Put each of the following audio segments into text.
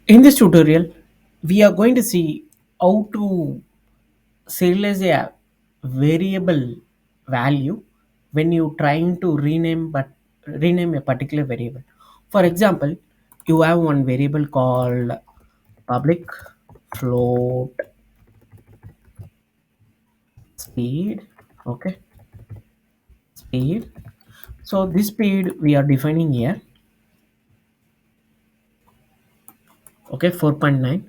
In this tutorial, we are going to see how to serialize a variable value when you trying to rename a particular variable. For example, you have one variable called public float speed. Okay, speed. So this speed we are defining here. Okay, 4.9.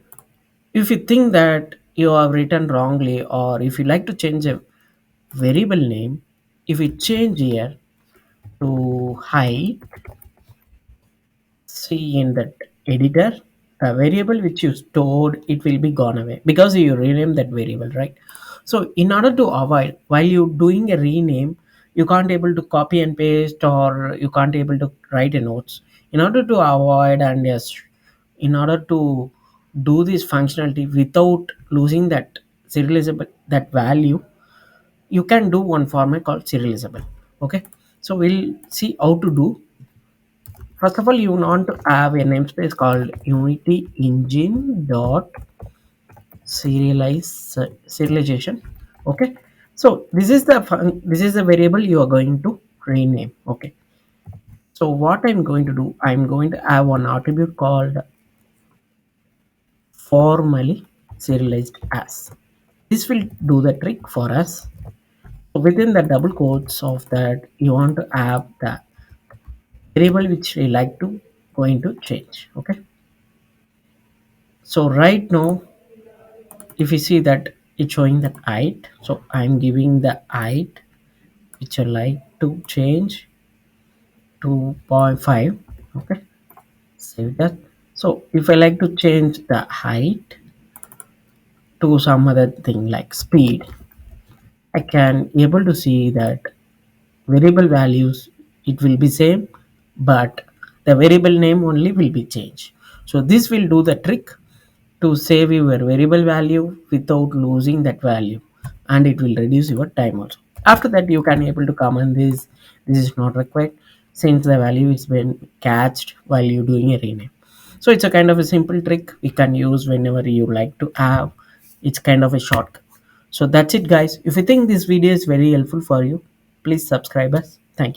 If you think that you have written wrongly, or if you like to change a variable name, if we change here to height, see in that editor, the variable which you stored, it will be gone away because you rename that variable, right? So in order to avoid, while you doing a rename, you can't able to copy and paste, or you can't able to write a notes. In order to avoid, and yes, in order to do this functionality without losing that serializable, that value, you can do one format called serializable. Okay, so we'll see how to do. First of all, you want to have a namespace called unity engine dot serialization. Okay, so this is the variable you are going to rename. Okay, so what I'm going to do, I'm going to have one attribute called formally serialized as. This will do the trick for us. Within the double quotes of that, you want to have the variable which we like to going to change. Okay, so right now, if you see that it's showing that height, so I'm giving the height which I like to change to 0.5. Okay, save that. So if I like to change the height to some other thing like speed, I can able to see that variable values, it will be same, but the variable name only will be changed. So this will do the trick to save your variable value without losing that value, and it will reduce your time also. After that, you can able to comment this is not required, since the value is been catched while you doing a rename. So it's a kind of a simple trick we can use whenever you like to have. It's kind of a shortcut. So that's it, guys. If you think this video is very helpful for you, please subscribe us. Thank you.